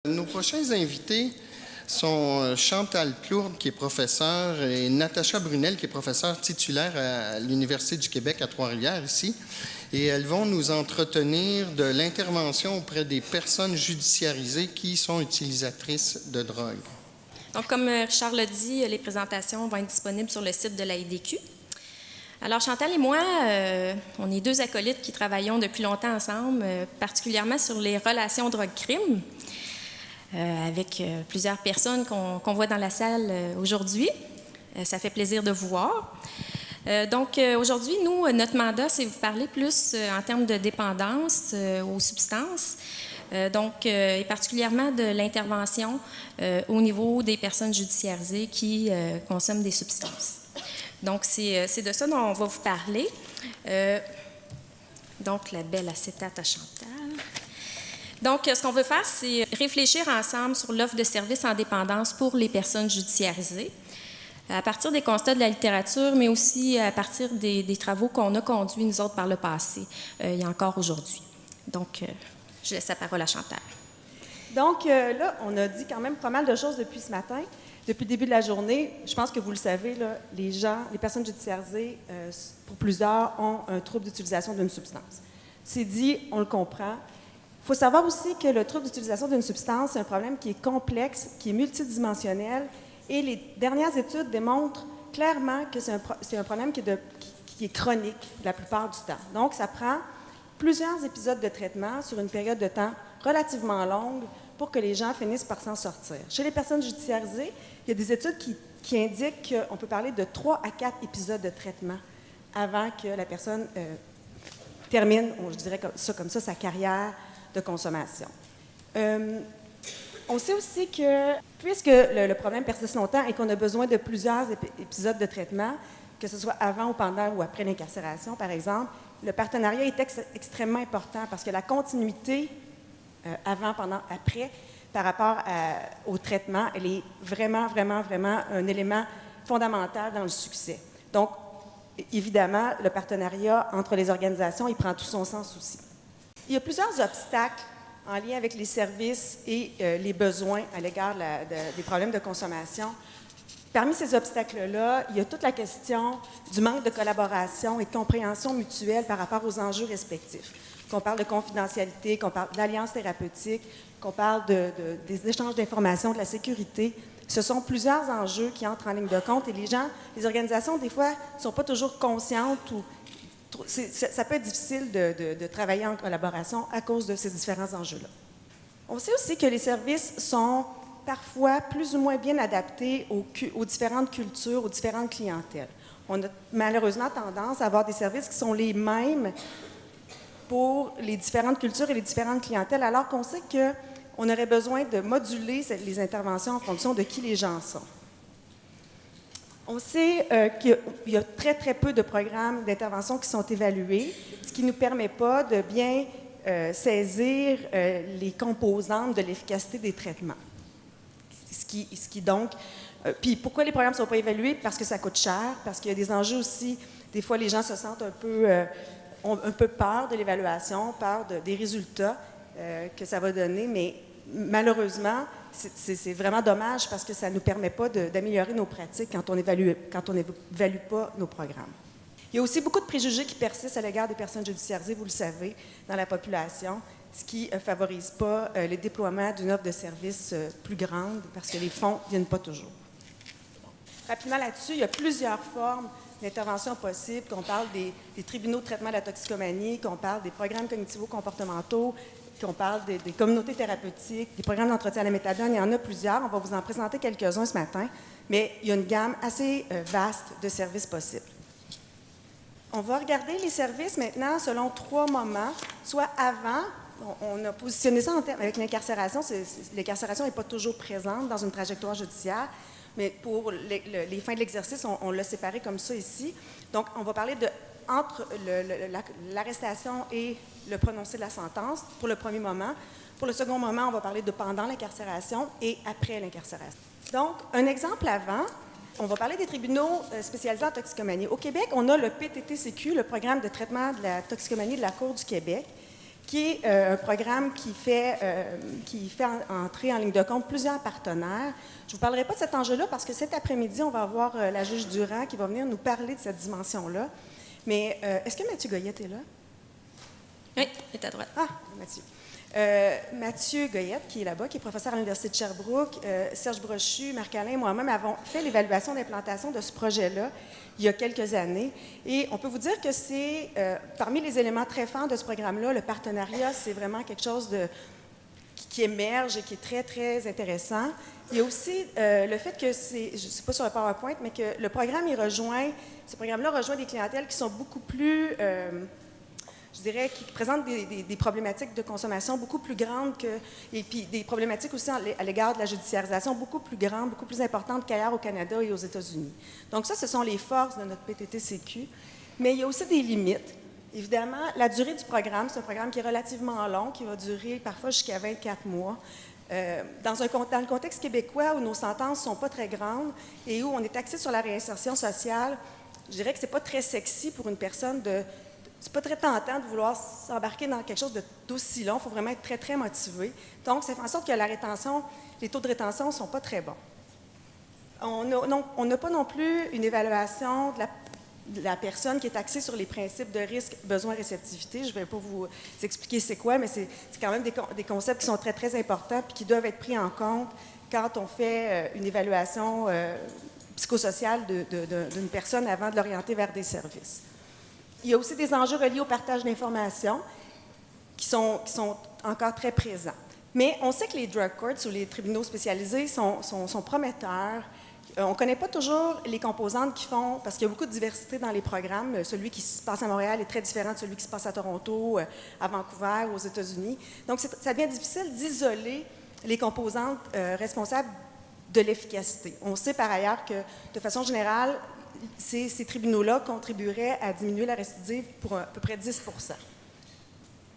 Nos prochains invités sont Chantal Plourde, qui est professeure, et Natacha Brunel, qui est professeure titulaire à l'Université du Québec à Trois-Rivières, ici. Et elles vont nous entretenir de l'intervention auprès des personnes judiciarisées qui sont utilisatrices de drogue. Donc, comme Richard l'a dit, les présentations vont être disponibles sur le site de la IDQ. Alors, Chantal et moi, on est deux acolytes qui travaillons depuis longtemps ensemble, particulièrement sur les relations drogue-crime, avec plusieurs personnes qu'on voit dans la salle aujourd'hui. Ça fait plaisir de vous voir. Donc, aujourd'hui, nous, notre mandat, c'est vous parler plus en termes de dépendance aux substances, et particulièrement de l'intervention au niveau des personnes judiciarisées qui consomment des substances. Donc, c'est de ça dont on va vous parler. Donc, la belle acétate à Chantal. Donc, ce qu'on veut faire, c'est réfléchir ensemble sur l'offre de services en dépendance pour les personnes judiciarisées, à partir des constats de la littérature, mais aussi à partir des travaux qu'on a conduits, nous autres, par le passé, et encore aujourd'hui. Donc, je laisse la parole à Chantal. Donc, là, on a dit quand même pas mal de choses depuis ce matin. Depuis le début de la journée, je pense que vous le savez, là, les personnes judiciarisées, pour plusieurs, ont un trouble d'utilisation d'une substance. C'est dit, on le comprend. Il faut savoir aussi que le trouble d'utilisation d'une substance, c'est un problème qui est complexe, qui est multidimensionnel, et les dernières études démontrent clairement que c'est un problème qui est chronique la plupart du temps. Donc, ça prend plusieurs épisodes de traitement sur une période de temps relativement longue pour que les gens finissent par s'en sortir. Chez les personnes judiciarisées, il y a des études qui indiquent qu'on peut parler de 3 à 4 épisodes de traitement avant que la personne termine, je dirais comme ça, sa carrière de consommation. On sait aussi que, puisque le problème persiste longtemps et qu'on a besoin de plusieurs épisodes de traitement, que ce soit avant ou pendant ou après l'incarcération, par exemple, le partenariat est extrêmement important parce que la continuité avant, pendant, après, par rapport au traitement, elle est vraiment, vraiment, vraiment un élément fondamental dans le succès. Donc, évidemment, le partenariat entre les organisations, il prend tout son sens aussi. Il y a plusieurs obstacles en lien avec les services et les besoins à l'égard des problèmes de consommation. Parmi ces obstacles-là, il y a toute la question du manque de collaboration et de compréhension mutuelle par rapport aux enjeux respectifs. Qu'on parle de confidentialité, qu'on parle d'alliance thérapeutique, qu'on parle des échanges d'informations, de la sécurité. Ce sont plusieurs enjeux qui entrent en ligne de compte et les organisations, des fois, ne sont pas toujours conscientes ou ça peut être difficile de travailler en collaboration à cause de ces différents enjeux-là. On sait aussi que les services sont parfois plus ou moins bien adaptés aux différentes cultures, aux différentes clientèles. On a malheureusement tendance à avoir des services qui sont les mêmes pour les différentes cultures et les différentes clientèles, alors qu'on sait qu'on aurait besoin de moduler les interventions en fonction de qui les gens sont. On sait qu'il y a très, très peu de programmes d'intervention qui sont évalués, ce qui ne nous permet pas de bien saisir les composantes de l'efficacité des traitements. Ce qui donc... puis pourquoi les programmes ne sont pas évalués? Parce que ça coûte cher, parce qu'il y a des enjeux aussi. Des fois, les gens se sentent ont un peu peur de l'évaluation, peur des résultats que ça va donner, mais malheureusement, c'est vraiment dommage parce que ça ne nous permet pas d'améliorer nos pratiques quand on n'évalue pas nos programmes. Il y a aussi beaucoup de préjugés qui persistent à l'égard des personnes judiciarisées, vous le savez, dans la population, ce qui ne favorise pas le déploiement d'une offre de services plus grande parce que les fonds ne viennent pas toujours. Rapidement là-dessus, il y a plusieurs formes d'intervention possibles, qu'on parle des tribunaux de traitement de la toxicomanie, qu'on parle des programmes cognitivo-comportementaux, qu'on parle des communautés thérapeutiques, des programmes d'entretien à la méthadone. Il y en a plusieurs. On va vous en présenter quelques-uns ce matin, mais il y a une gamme assez vaste de services possibles. On va regarder les services maintenant selon 3 moments, soit avant. On a positionné ça avec l'incarcération. L'incarcération n'est pas toujours présente dans une trajectoire judiciaire, mais pour les fins de l'exercice, on l'a séparé comme ça ici. Donc, on va parler entre l'arrestation et le prononcé de la sentence pour le premier moment. Pour le second moment, on va parler de pendant l'incarcération et après l'incarcération. Donc, un exemple avant, on va parler des tribunaux spécialisés en toxicomanie. Au Québec, on a le PTTCQ, le Programme de traitement de la toxicomanie de la Cour du Québec, qui est un programme qui fait entrer en ligne de compte plusieurs partenaires. Je ne vous parlerai pas de cet enjeu-là parce que cet après-midi, on va avoir la juge Durand qui va venir nous parler de cette dimension-là. Mais est-ce que Mathieu Goyette est là? Oui, il est à droite. Ah, Mathieu. Mathieu Goyette, qui est là-bas, qui est professeur à l'Université de Sherbrooke, Serge Brochu, Marc-Alain, moi-même avons fait l'évaluation d'implantation de ce projet-là il y a quelques années. Et on peut vous dire que c'est, parmi les éléments très forts de ce programme-là, le partenariat, c'est vraiment quelque chose qui émerge et qui est très, très intéressant. Il y a aussi le fait que c'est, je ne sais pas sur le PowerPoint, mais que le programme, ce programme-là rejoint des clientèles qui sont beaucoup plus... je dirais, qui présentent des problématiques de consommation beaucoup plus grandes et puis des problématiques aussi à l'égard de la judiciarisation beaucoup plus grandes, beaucoup plus importantes qu'ailleurs au Canada et aux États-Unis. Donc ça, ce sont les forces de notre PTT-CQ. Mais il y a aussi des limites. Évidemment, la durée du programme, c'est un programme qui est relativement long, qui va durer parfois jusqu'à 24 mois. Dans le contexte québécois où nos sentences ne sont pas très grandes et où on est axé sur la réinsertion sociale, je dirais que ce n'est pas très sexy pour une personne c'est pas très tentant de vouloir s'embarquer dans quelque chose d'aussi long. Il faut vraiment être très, très motivé. Donc, ça fait en sorte que les taux de rétention ne sont pas très bons. On n'a pas non plus une évaluation de la personne qui est axée sur les principes de risque, besoin, réceptivité. Je ne vais pas vous expliquer c'est quoi, mais c'est quand même des concepts qui sont très, très importants et qui doivent être pris en compte quand on fait une évaluation psychosociale d'une personne avant de l'orienter vers des services. Il y a aussi des enjeux reliés au partage d'informations qui sont encore très présents. Mais on sait que les drug courts ou les tribunaux spécialisés sont prometteurs. On ne connaît pas toujours les composantes qui font, parce qu'il y a beaucoup de diversité dans les programmes. Celui qui se passe à Montréal est très différent de celui qui se passe à Toronto, à Vancouver, aux États-Unis. Donc, ça devient difficile d'isoler les composantes responsables de l'efficacité. On sait par ailleurs que, de façon générale, ces tribunaux-là contribueraient à diminuer la récidive pour à peu près 10 %.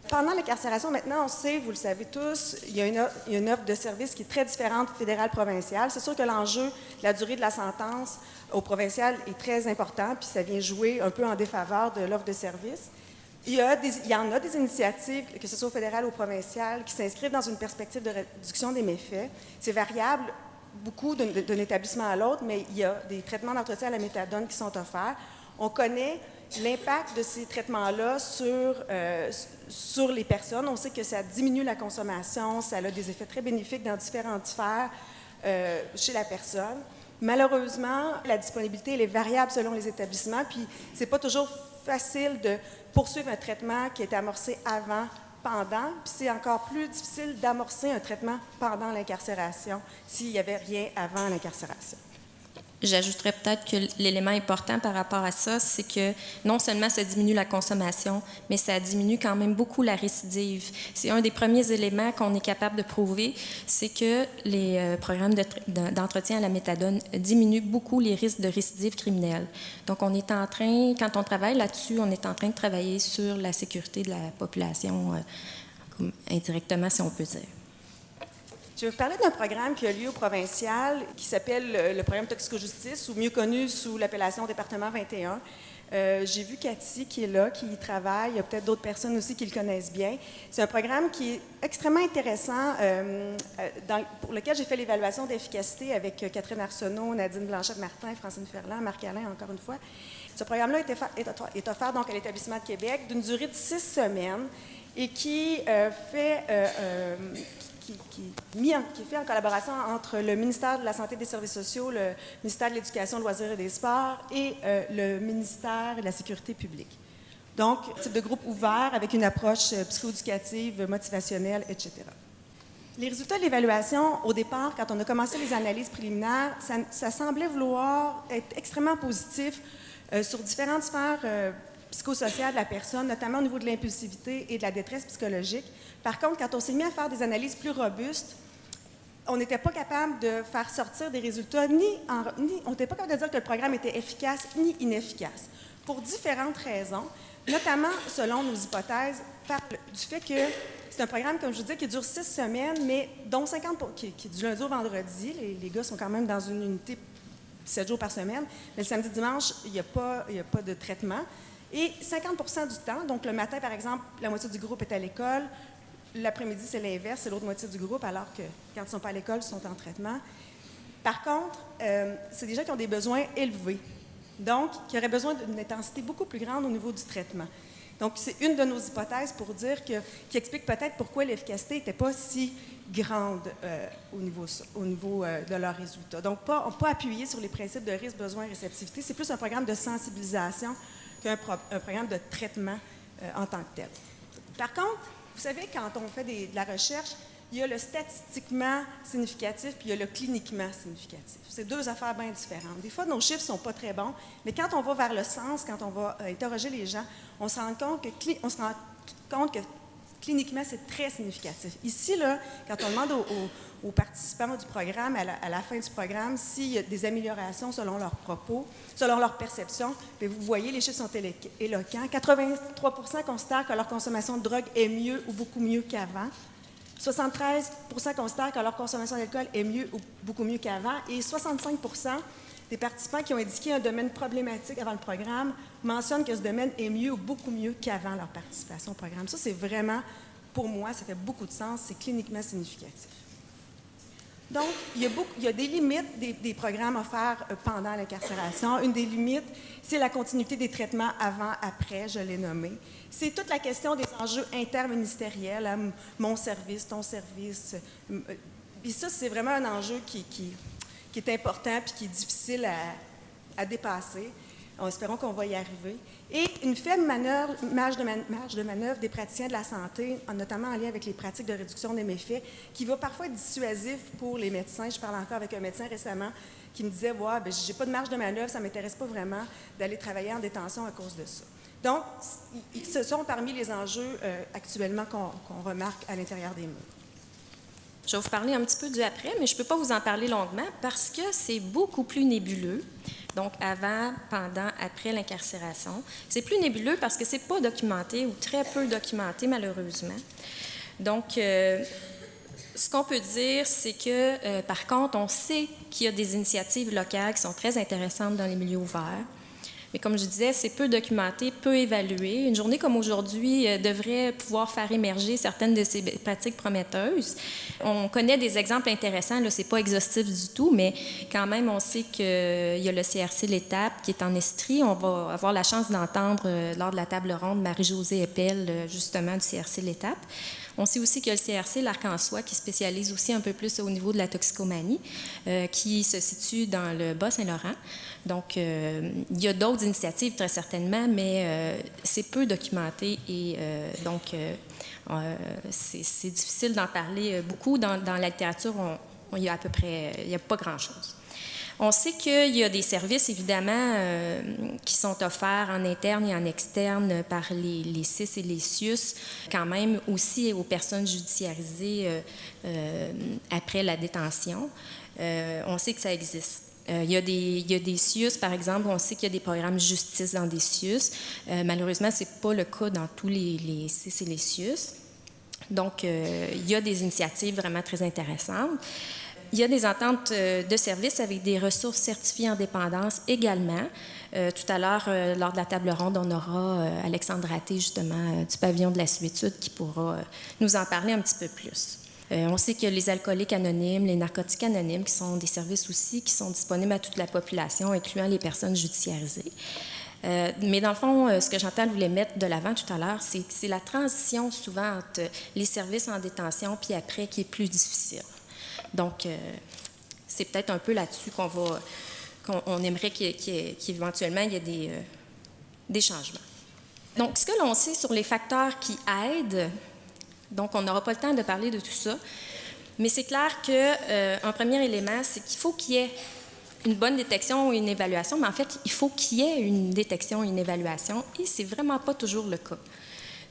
Pendant l'incarcération, maintenant, on sait, vous le savez tous, il y a une offre de service qui est très différente fédérale-provinciale. C'est sûr que l'enjeu, la durée de la sentence au provincial est très important, puis ça vient jouer un peu en défaveur de l'offre de service. Il y en a des initiatives, que ce soit au fédéral ou au provincial, qui s'inscrivent dans une perspective de réduction des méfaits. C'est variable beaucoup d'un établissement à l'autre, mais il y a des traitements d'entretien à la méthadone qui sont offerts. On connaît l'impact de ces traitements-là sur les personnes. On sait que ça diminue la consommation, ça a des effets très bénéfiques dans différentes sphères chez la personne. Malheureusement, la disponibilité elle est variable selon les établissements, puis c'est pas toujours facile de poursuivre un traitement qui est amorcé avant, pendant, puis c'est encore plus difficile d'amorcer un traitement pendant l'incarcération s'il n'y avait rien avant l'incarcération. J'ajouterais peut-être que l'élément important par rapport à ça, c'est que non seulement ça diminue la consommation, mais ça diminue quand même beaucoup la récidive. C'est un des premiers éléments qu'on est capable de prouver, c'est que les programmes d'entretien à la méthadone diminuent beaucoup les risques de récidive criminelle. Donc, on est en train, quand on travaille là-dessus, on est en train de travailler sur la sécurité de la population, indirectement, si on peut dire. Je vais vous parler d'un programme qui a lieu au provincial, qui s'appelle le programme Toxico-Justice, ou mieux connu sous l'appellation Département 21. J'ai vu Cathy qui est là, qui y travaille. Il y a peut-être d'autres personnes aussi qui le connaissent bien. C'est un programme qui est extrêmement intéressant, pour lequel j'ai fait l'évaluation d'efficacité avec Catherine Arsenault, Nadine Blanchette-Martin, Francine Ferland, Marc-Alain, encore une fois. Ce programme-là est offert donc à l'Établissement de Québec d'une durée de 6 semaines et qui est fait en collaboration entre le ministère de la Santé et des Services sociaux, le ministère de l'Éducation, Loisirs et des Sports et le ministère de la Sécurité publique. Donc, type de groupe ouvert avec une approche psychoéducative, motivationnelle, etc. Les résultats de l'évaluation, au départ, quand on a commencé les analyses préliminaires, ça semblait vouloir être extrêmement positif sur différentes sphères psychosociales de la personne, notamment au niveau de l'impulsivité et de la détresse psychologique. Par contre, quand on s'est mis à faire des analyses plus robustes, on n'était pas capable de faire sortir des résultats, on n'était pas capable de dire que le programme était efficace ni inefficace, pour différentes raisons, notamment selon nos hypothèses, du fait que c'est un programme, comme je vous dis, qui dure 6 semaines, mais dont 50 qui est du lundi au vendredi. Les gars sont quand même dans une unité 7 jours par semaine, mais le samedi-dimanche, il n'y a pas de traitement. Et 50% du temps, donc le matin, par exemple, la moitié du groupe est à l'école, l'après-midi, c'est l'inverse, c'est l'autre moitié du groupe, alors que quand ils ne sont pas à l'école, ils sont en traitement. Par contre, c'est des gens qui ont des besoins élevés, donc qui auraient besoin d'une intensité beaucoup plus grande au niveau du traitement. Donc, c'est une de nos hypothèses pour dire qui explique peut-être pourquoi l'efficacité n'était pas si grande au niveau de leurs résultats. Donc, pas appuyé sur les principes de risque, besoin et réceptivité. C'est plus un programme de sensibilisation qu'un programme de traitement en tant que tel. Par contre, vous savez, quand on fait de la recherche, il y a le statistiquement significatif puis il y a le cliniquement significatif. C'est deux affaires bien différentes. Des fois, nos chiffres ne sont pas très bons, mais quand on va vers le sens, quand on va interroger les gens, on se rend compte que cliniquement, c'est très significatif. Ici, là, quand on demande aux participants du programme, à la fin du programme, s'il y a des améliorations selon leurs propos, selon leur perception, bien, vous voyez, les chiffres sont éloquents. 83% considèrent que leur consommation de drogue est mieux ou beaucoup mieux qu'avant. 73% considèrent que leur consommation d'alcool est mieux ou beaucoup mieux qu'avant. Et 65% des participants qui ont indiqué un domaine problématique avant le programme mentionnent que ce domaine est mieux ou beaucoup mieux qu'avant leur participation au programme. Ça, c'est vraiment, pour moi, ça fait beaucoup de sens, c'est cliniquement significatif. Donc, il y a des limites des programmes offerts pendant l'incarcération. Une des limites, c'est la continuité des traitements avant-après, je l'ai nommé. C'est toute la question des enjeux interministériels, hein, mon service, ton service. Et ça, c'est vraiment un enjeu qui est important et qui est difficile à dépasser. Espérons qu'on va y arriver. Et une faible marge de manœuvre des praticiens de la santé, notamment en lien avec les pratiques de réduction des méfaits, qui va parfois être dissuasif pour les médecins. Je parle encore avec un médecin récemment qui me disait « Ouais, ben, j'ai pas de marge de manœuvre, ça ne m'intéresse pas vraiment d'aller travailler en détention à cause de ça ». Donc, ce sont parmi les enjeux actuellement qu'on remarque à l'intérieur des murs. Je vais vous parler un petit peu du après, mais je ne peux pas vous en parler longuement parce que c'est beaucoup plus nébuleux. Donc, avant, pendant, après l'incarcération. C'est plus nébuleux parce que ce n'est pas documenté ou très peu documenté, malheureusement. Donc, ce qu'on peut dire, c'est que, par contre, on sait qu'il y a des initiatives locales qui sont très intéressantes dans les milieux ouverts. Mais comme je disais, c'est peu documenté, peu évalué. Une journée comme aujourd'hui devrait pouvoir faire émerger certaines de ces pratiques prometteuses. On connaît des exemples intéressants, là, c'est pas exhaustif du tout, mais quand même, on sait qu'il y a le CRC L'Étape qui est en Estrie. On va avoir la chance d'entendre lors de la table ronde Marie-Josée Eppel, justement, du CRC L'Étape. On sait aussi qu'il y a le CRC L'Arc-en-Soi qui spécialise aussi un peu plus au niveau de la toxicomanie, qui se situe dans le Bas-Saint-Laurent. Donc, il y a d'autres initiatives, très certainement, mais c'est peu documenté et donc, c'est difficile d'en parler beaucoup. Dans la littérature, il y a à peu près, il n'y a pas grand-chose. On sait qu'il y a des services, évidemment, qui sont offerts en interne et en externe par les CIS et les CIUS, quand même aussi aux personnes judiciarisées après la détention. On sait que ça existe. Il y a des CIUS, par exemple, on sait qu'il y a des programmes justice dans des CIUS. Malheureusement, ce n'est pas le cas dans tous les CIS et les CIUS. Donc, il y a des initiatives vraiment très intéressantes. Il y a des ententes de services avec des ressources certifiées en dépendance également. Tout à l'heure, lors de la table ronde, on aura Alexandre Raté, justement, du pavillon de la Suétude, qui pourra nous en parler un petit peu plus. On sait qu'il y a les alcooliques anonymes, les narcotiques anonymes, qui sont des services aussi qui sont disponibles à toute la population, incluant les personnes judiciarisées. Mais dans le fond, ce que Chantal voulait mettre de l'avant tout à l'heure, c'est la transition souvent entre les services en détention puis après qui est plus difficile. Donc, c'est peut-être un peu là-dessus qu'on aimerait qu'éventuellement il y ait des changements. Donc, ce que l'on sait sur les facteurs qui aident, donc on n'aura pas le temps de parler de tout ça, mais c'est clair qu'un premier élément, c'est qu'il faut qu'il y ait une bonne détection ou une évaluation, mais en fait, il faut qu'il y ait une détection et une évaluation, et c'est vraiment pas toujours le cas.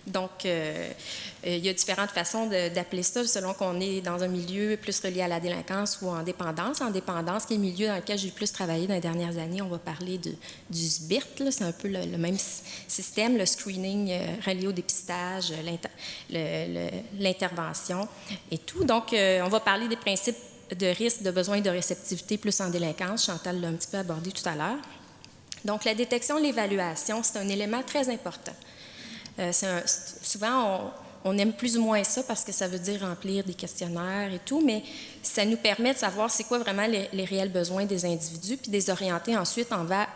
Donc, il y a différentes façons d'appeler ça selon qu'on est dans un milieu plus relié à la délinquance ou en dépendance. En dépendance, qui est le milieu dans lequel j'ai le plus travaillé dans les dernières années, on va parler du SBIRT. C'est un peu le même système, le screening relié au dépistage, l'intervention et tout. Donc, on va parler des principes de risque, de besoin de réceptivité plus en délinquance. Chantal l'a un petit peu abordé tout à l'heure. Donc, la détection, l'évaluation, c'est un élément très important. Souvent, on aime plus ou moins ça parce que ça veut dire remplir des questionnaires et tout, mais ça nous permet de savoir c'est quoi vraiment les réels besoins des individus, puis de les orienter ensuite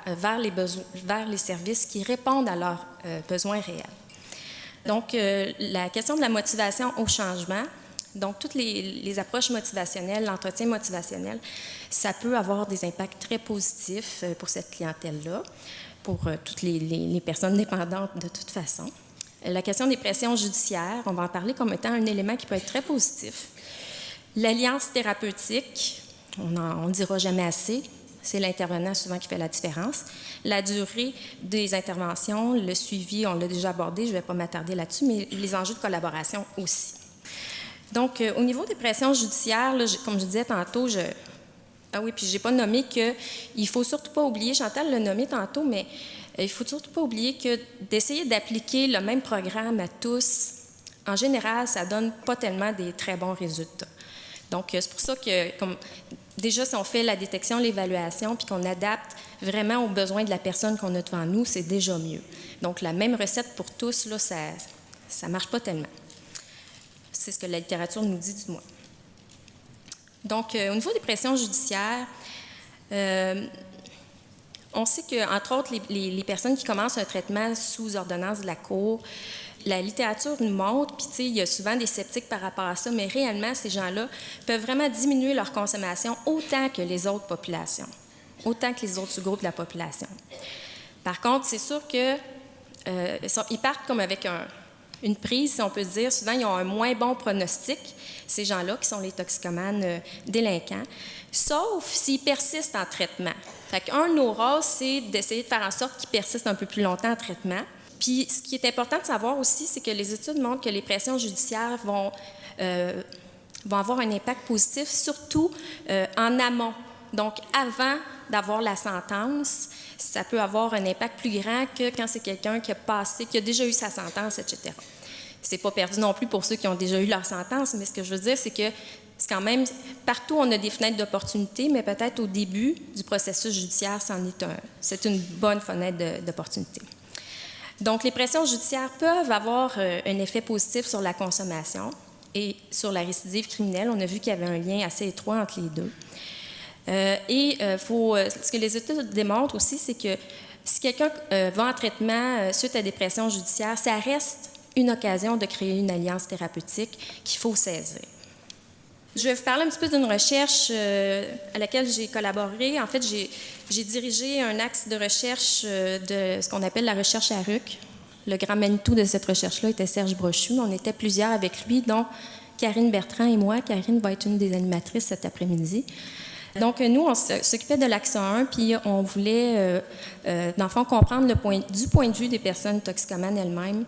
vers les services qui répondent à leurs besoins réels. Donc, la question de la motivation au changement, donc toutes les approches motivationnelles, l'entretien motivationnel, ça peut avoir des impacts très positifs pour cette clientèle-là, pour toutes les personnes dépendantes de toute façon. La question des pressions judiciaires, on va en parler comme étant un élément qui peut être très positif. L'alliance thérapeutique, on ne dira jamais assez, c'est l'intervenant souvent qui fait la différence. La durée des interventions, le suivi, on l'a déjà abordé, je ne vais pas m'attarder là-dessus, mais les enjeux de collaboration aussi. Donc, au niveau des pressions judiciaires, là, comme je disais tantôt, ah oui, puis je n'ai pas nommé qu'il ne faut surtout pas oublier, Chantal l'a nommé tantôt, mais il ne faut surtout pas oublier que d'essayer d'appliquer le même programme à tous, en général, ça ne donne pas tellement des très bons résultats. Donc, c'est pour ça que, déjà, si on fait la détection, l'évaluation, puis qu'on adapte vraiment aux besoins de la personne qu'on a devant nous, c'est déjà mieux. Donc, la même recette pour tous, là, ça ne marche pas tellement. C'est ce que la littérature nous dit, du moins. Donc, au niveau des pressions judiciaires, on sait qu'entre autres, les personnes qui commencent un traitement sous ordonnance de la Cour, la littérature nous montre, puis tu sais, il y a souvent des sceptiques par rapport à ça, mais réellement, ces gens-là peuvent vraiment diminuer leur consommation autant que les autres populations, autant que les autres sous-groupes de la population. Par contre, c'est sûr que ils partent comme avec une prise, si on peut dire. Souvent, ils ont un moins bon pronostic, ces gens-là, qui sont les toxicomanes délinquants, sauf s'ils persistent en traitement. Fait qu'un de nos rôles, c'est d'essayer de faire en sorte qu'ils persistent un peu plus longtemps en traitement. Puis, ce qui est important de savoir aussi, c'est que les études montrent que les pressions judiciaires vont avoir un impact positif, surtout en amont. Donc, avant d'avoir la sentence, ça peut avoir un impact plus grand que quand c'est quelqu'un qui a déjà eu sa sentence, etc. C'est pas perdu non plus pour ceux qui ont déjà eu leur sentence, mais ce que je veux dire, c'est que c'est quand même, partout on a des fenêtres d'opportunité, mais peut-être au début du processus judiciaire, c'est une bonne fenêtre d'opportunité. Donc, les pressions judiciaires peuvent avoir un effet positif sur la consommation et sur la récidive criminelle. On a vu qu'il y avait un lien assez étroit entre les deux. Ce que les études démontrent aussi, c'est que si quelqu'un va en traitement suite à des pressions judiciaires, ça reste une occasion de créer une alliance thérapeutique qu'il faut saisir. Je vais vous parler un petit peu d'une recherche à laquelle j'ai collaboré. En fait, j'ai dirigé un axe de recherche de ce qu'on appelle la recherche à RUC. Le grand Manitou de cette recherche-là était Serge Brochu. On était plusieurs avec lui, dont Karine Bertrand et moi. Karine va être une des animatrices cet après-midi. Donc, nous, on s'occupait de l'axe 1, puis on voulait, dans le fond, comprendre du point de vue des personnes toxicomanes elles-mêmes,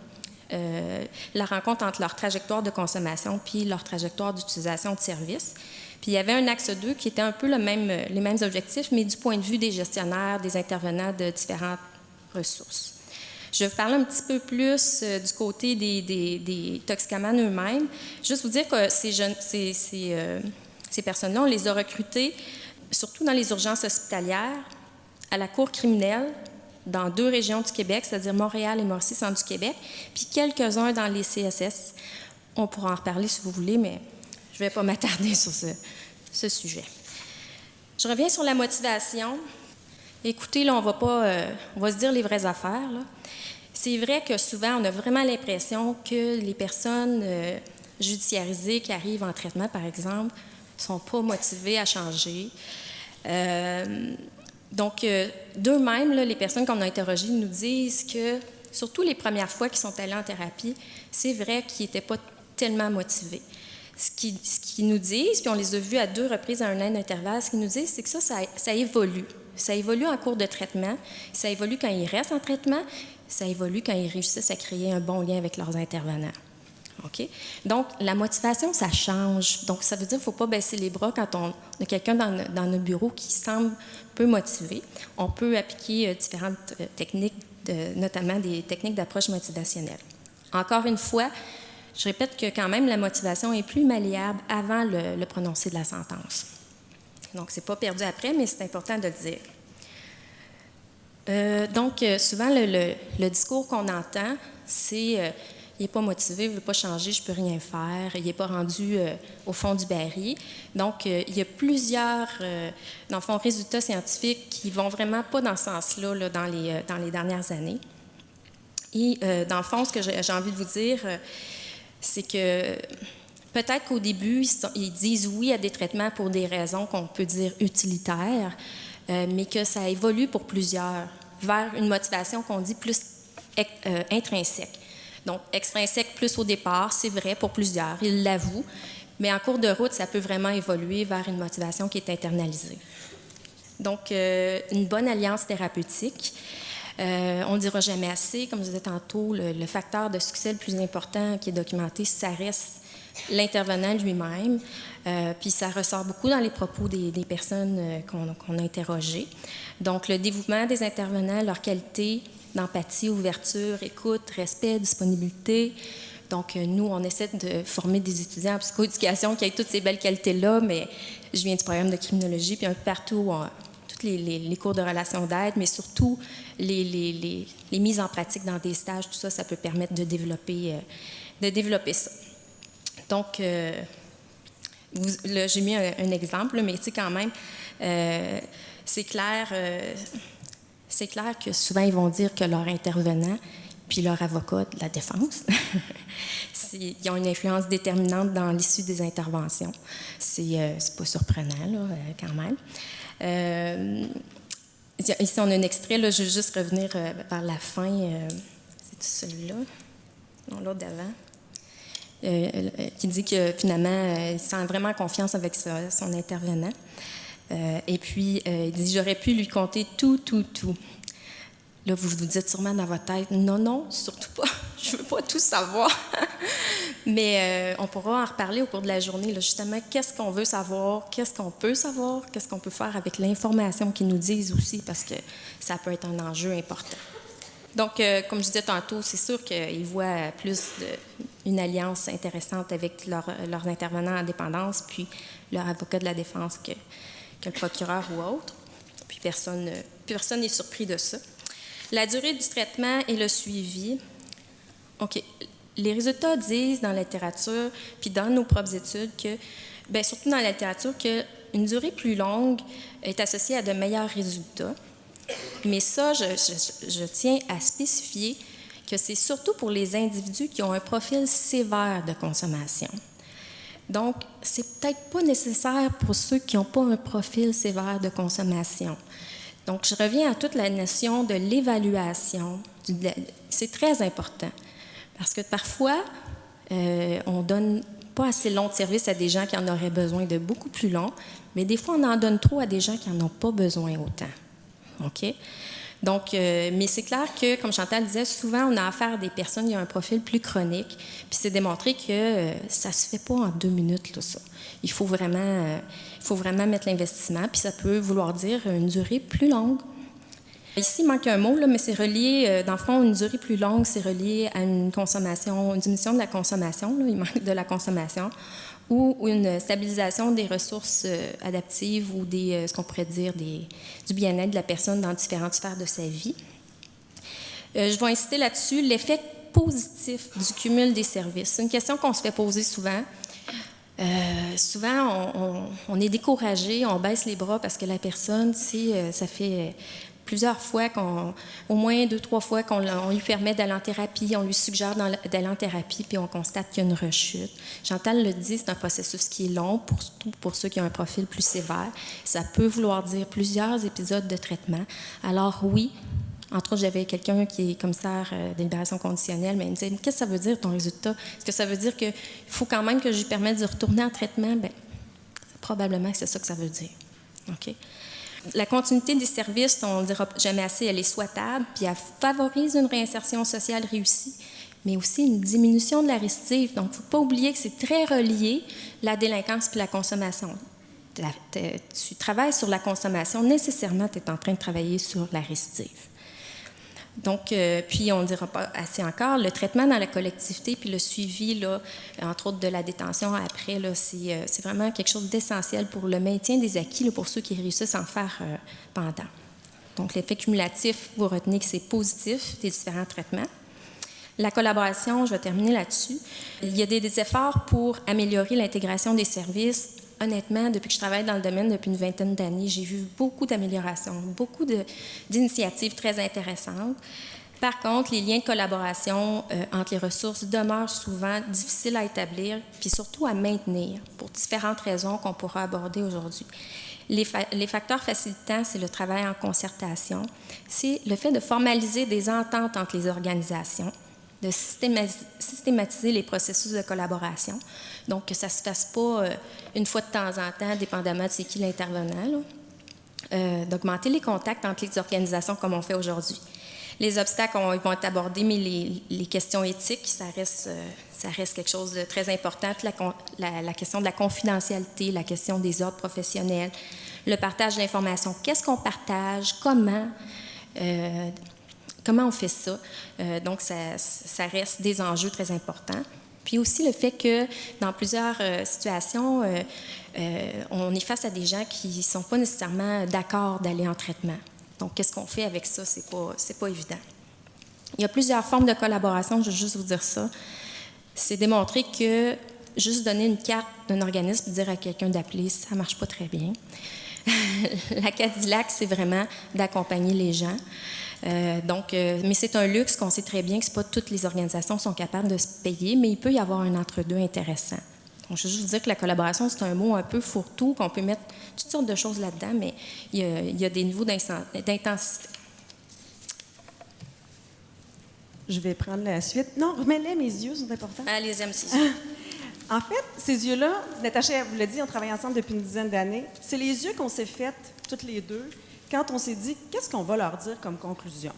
la rencontre entre leur trajectoire de consommation puis leur trajectoire d'utilisation de services. Puis il y avait un axe 2 qui était un peu les mêmes objectifs, mais du point de vue des gestionnaires, des intervenants de différentes ressources. Je vais vous parler un petit peu plus du côté des toxicomanes eux-mêmes. Juste vous dire que ces personnes-là, on les a recrutées surtout dans les urgences hospitalières, à la Cour criminelle, dans 2 régions du Québec, c'est-à-dire Montréal et Mauricie-Centre du Québec, puis quelques-uns dans les CSS. On pourra en reparler si vous voulez, mais je ne vais pas m'attarder sur ce sujet. Je reviens sur la motivation. Écoutez, là, on va se dire les vraies affaires, là. C'est vrai que souvent, on a vraiment l'impression que les personnes judiciarisées qui arrivent en traitement, par exemple, ne sont pas motivées à changer. Donc, d'eux-mêmes, les personnes qu'on a interrogées nous disent que, surtout les premières fois qu'ils sont allés en thérapie, c'est vrai qu'ils n'étaient pas tellement motivés. Ce qu'ils nous disent, puis on les a vus à 2 reprises à un an d'intervalle, ce qu'ils nous disent, c'est que ça évolue. Ça évolue en cours de traitement, ça évolue quand ils restent en traitement, ça évolue quand ils réussissent à créer un bon lien avec leurs intervenants. OK? Donc, la motivation, ça change. Donc, ça veut dire qu'il ne faut pas baisser les bras quand on a quelqu'un dans notre bureau qui semble peu motivé. On peut appliquer différentes techniques, notamment des techniques d'approche motivationnelle. Encore une fois, je répète que quand même, la motivation est plus malléable avant le prononcé de la sentence. Donc, ce n'est pas perdu après, mais c'est important de le dire. Souvent, le discours qu'on entend, c'est il n'est pas motivé, il ne veut pas changer, je ne peux rien faire, il n'est pas rendu au fond du baril. Donc, il y a plusieurs, dans le fond, résultats scientifiques qui ne vont vraiment pas dans ce sens-là là, dans les dernières années. Et dans le fond, ce que j'ai envie de vous dire, c'est que peut-être qu'au début, ils disent oui à des traitements pour des raisons qu'on peut dire utilitaires, mais que ça évolue pour plusieurs vers une motivation qu'on dit plus intrinsèque. Donc, extrinsèque plus au départ, c'est vrai pour plusieurs, ils l'avouent, mais en cours de route, ça peut vraiment évoluer vers une motivation qui est internalisée. Donc, une bonne alliance thérapeutique. On ne dira jamais assez, comme je disais tantôt, le facteur de succès le plus important qui est documenté, ça reste l'intervenant lui-même. Puis ça ressort beaucoup dans les propos des personnes qu'on a interrogées. Donc, le dévouement des intervenants, leur qualité d'empathie, ouverture, écoute, respect, disponibilité. Donc, nous, on essaie de former des étudiants en psychoéducation qui aient toutes ces belles qualités-là, mais je viens du programme de criminologie, puis un peu partout, tous les cours de relations d'aide, mais surtout les mises en pratique dans des stages, tout ça, ça peut permettre de développer ça. Donc, là, j'ai mis un exemple, mais tu sais, quand même, c'est clair que souvent, ils vont dire que leur intervenant puis leur avocat de la défense, ils ont une influence déterminante dans l'issue des interventions. C'est pas surprenant, là, quand même. Ici, on a un extrait, là, je vais juste revenir vers la fin. C'est celui-là? Non, l'autre d'avant. Qui dit que finalement, il sent vraiment confiance avec son intervenant. Et puis, il dit « J'aurais pu lui conter tout. » Là, vous vous dites sûrement dans votre tête « Non, surtout pas. Je ne veux pas tout savoir. » Mais on pourra en reparler au cours de la journée, là, justement, qu'est-ce qu'on veut savoir, qu'est-ce qu'on peut savoir, qu'est-ce qu'on peut faire avec l'information qu'ils nous disent aussi, parce que ça peut être un enjeu important. Donc, comme je disais tantôt, c'est sûr qu'ils voient plus une alliance intéressante avec leurs intervenants en dépendance, puis leur avocat de la défense que le procureur ou autre. Puis personne n'est surpris de ça. La durée du traitement et le suivi. OK. Les résultats disent dans la littérature, puis dans nos propres études, que, bien, surtout dans la littérature, qu'une durée plus longue est associée à de meilleurs résultats. Mais ça, je tiens à spécifier que c'est surtout pour les individus qui ont un profil sévère de consommation. Donc, c'est peut-être pas nécessaire pour ceux qui n'ont pas un profil sévère de consommation. Donc, je reviens à toute la notion de l'évaluation. C'est très important. Parce que parfois, on donne pas assez long de service à des gens qui en auraient besoin de beaucoup plus long, mais des fois, on en donne trop à des gens qui n'en ont pas besoin autant. OK? Donc, mais c'est clair que, comme Chantal disait, souvent, on a affaire à des personnes qui ont un profil plus chronique, puis c'est démontré que ça ne se fait pas en 2 minutes, là, ça. Il faut vraiment mettre l'investissement, puis ça peut vouloir dire une durée plus longue. Ici, il manque un mot, là, mais c'est relié, dans le fond, une durée plus longue, c'est relié à une diminution de la consommation, là, il manque de la consommation, ou une stabilisation des ressources adaptives ou ce qu'on pourrait dire du bien-être de la personne dans différentes sphères de sa vie. Je vais insister là-dessus, l'effet positif du cumul des services. C'est une question qu'on se fait poser souvent. Souvent, on est découragé, on baisse les bras parce que la personne, ça fait plusieurs fois, au moins 2-3 fois qu'on lui permet d'aller en thérapie, on lui suggère d'aller en thérapie, puis on constate qu'il y a une rechute. Chantal le dit, c'est un processus qui est long, surtout pour ceux qui ont un profil plus sévère. Ça peut vouloir dire plusieurs épisodes de traitement. Alors oui, entre autres, j'avais quelqu'un qui est commissaire de libération conditionnelle, mais il me disait, qu'est-ce que ça veut dire ton résultat? Est-ce que ça veut dire qu'il faut quand même que je lui permette de retourner en traitement? Bien, probablement que c'est ça que ça veut dire. OK? La continuité des services, on ne dira jamais assez, elle est souhaitable, puis elle favorise une réinsertion sociale réussie, mais aussi une diminution de la récidive. Donc, il ne faut pas oublier que c'est très relié, la délinquance puis la consommation. Tu travailles sur la consommation, nécessairement, tu es en train de travailler sur la récidive. Donc, puis on ne dira pas assez encore, le traitement dans la collectivité puis le suivi, là, entre autres de la détention après, là, c'est vraiment quelque chose d'essentiel pour le maintien des acquis, là, pour ceux qui réussissent à en faire pendant. Donc, l'effet cumulatif, vous retenez que c'est positif des différents traitements. La collaboration, je vais terminer là-dessus. Il y a des efforts pour améliorer l'intégration des services. Honnêtement, depuis que je travaille dans le domaine depuis une vingtaine d'années, j'ai vu beaucoup d'améliorations, beaucoup d'initiatives très intéressantes. Par contre, les liens de collaboration entre les ressources demeurent souvent difficiles à établir, puis surtout à maintenir, pour différentes raisons qu'on pourra aborder aujourd'hui. Les facteurs facilitants, c'est le travail en concertation, c'est le fait de formaliser des ententes entre les organisations, de systématiser les processus de collaboration, donc que ça ne se fasse pas une fois de temps en temps, dépendamment de c'est qui l'intervenant, d'augmenter les contacts entre les organisations comme on fait aujourd'hui. Les obstacles ils vont être abordés, mais les questions éthiques, ça reste quelque chose de très important. La question de la confidentialité, la question des ordres professionnels, le partage d'informations. Qu'est-ce qu'on partage? Comment on fait ça? Donc, ça reste des enjeux très importants. Puis aussi le fait que dans plusieurs situations, on est face à des gens qui ne sont pas nécessairement d'accord d'aller en traitement. Donc, qu'est-ce qu'on fait avec ça? C'est pas évident. Il y a plusieurs formes de collaboration, je veux juste vous dire ça. C'est démontrer que juste donner une carte d'un organisme et dire à quelqu'un d'appeler, ça ne marche pas très bien. La Cadillac, c'est vraiment d'accompagner les gens. Mais c'est un luxe qu'on sait très bien que ce n'est pas toutes les organisations qui sont capables de se payer, mais il peut y avoir un entre-deux intéressant. Donc, je veux juste vous dire que la collaboration, c'est un mot un peu fourre-tout, qu'on peut mettre toutes sortes de choses là-dedans, mais il y a des niveaux d'intensité. Je vais prendre la suite. Non, remets-les, mes yeux sont importants. Ah, les MC. En fait, ces yeux-là, Natacha vous l'a dit, on travaille ensemble depuis une dizaine d'années. C'est les yeux qu'on s'est faits, toutes les deux, quand on s'est dit, qu'est-ce qu'on va leur dire comme conclusion?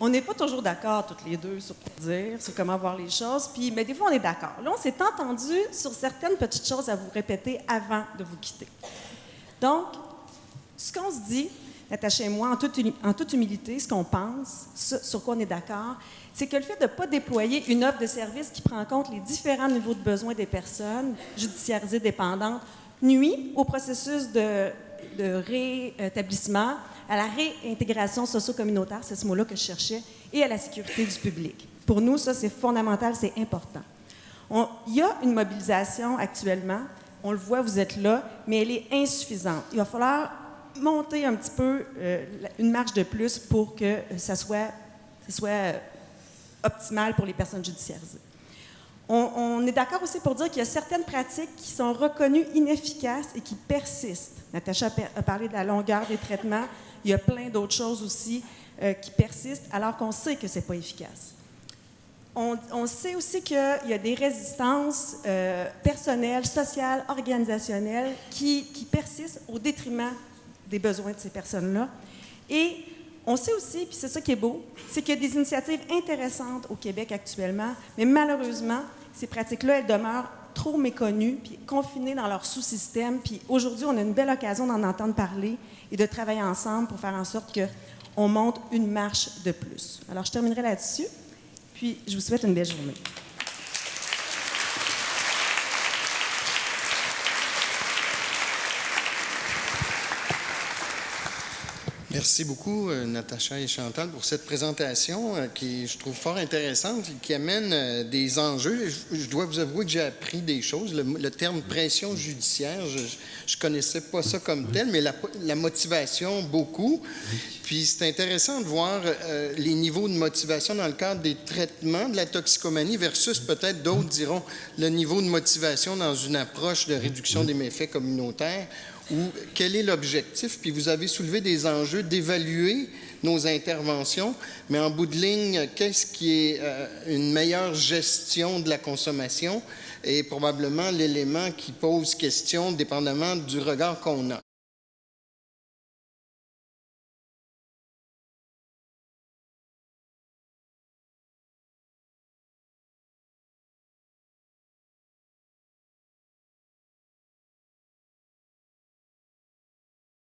On n'est pas toujours d'accord, toutes les deux, sur quoi dire, sur comment voir les choses, mais des fois, on est d'accord. Là, on s'est entendu sur certaines petites choses à vous répéter avant de vous quitter. Donc, ce qu'on se dit, Natacha et moi, en toute humilité, ce qu'on pense, sur quoi on est d'accord, c'est que le fait de ne pas déployer une offre de service qui prend en compte les différents niveaux de besoins des personnes judiciarisées dépendantes nuit au processus de rétablissement, à la réintégration socio-communautaire, c'est ce mot-là que je cherchais, et à la sécurité du public. Pour nous, ça, c'est fondamental, c'est important. Il y a une mobilisation actuellement, on le voit, vous êtes là, mais elle est insuffisante. Il va falloir monter un petit peu une marge de plus pour que ça soit optimal pour les personnes judiciarisées. On est d'accord aussi pour dire qu'il y a certaines pratiques qui sont reconnues inefficaces et qui persistent. Natacha a parlé de la longueur des traitements. Il y a plein d'autres choses aussi qui persistent alors qu'on sait que ce n'est pas efficace. On sait aussi qu'il y a des résistances personnelles, sociales, organisationnelles qui persistent au détriment des besoins de ces personnes-là. Et on sait aussi, puis c'est ça qui est beau, c'est qu'il y a des initiatives intéressantes au Québec actuellement, mais malheureusement, ces pratiques-là, elles demeurent trop méconnues, puis confinées dans leur sous-système. Puis aujourd'hui, on a une belle occasion d'en entendre parler et de travailler ensemble pour faire en sorte qu'on monte une marche de plus. Alors, je terminerai là-dessus, puis je vous souhaite une belle journée. Merci beaucoup, Natacha et Chantal, pour cette présentation qui, je trouve, fort intéressante et qui amène des enjeux. Je dois vous avouer que j'ai appris des choses. Le terme pression judiciaire, je ne connaissais pas ça comme tel, mais la motivation, beaucoup. Puis c'est intéressant de voir les niveaux de motivation dans le cadre des traitements de la toxicomanie versus peut-être d'autres diront le niveau de motivation dans une approche de réduction des méfaits communautaires. Ou quel est l'objectif? Puis vous avez soulevé des enjeux d'évaluer nos interventions, mais en bout de ligne, qu'est-ce qui est une meilleure gestion de la consommation est probablement l'élément qui pose question dépendamment du regard qu'on a.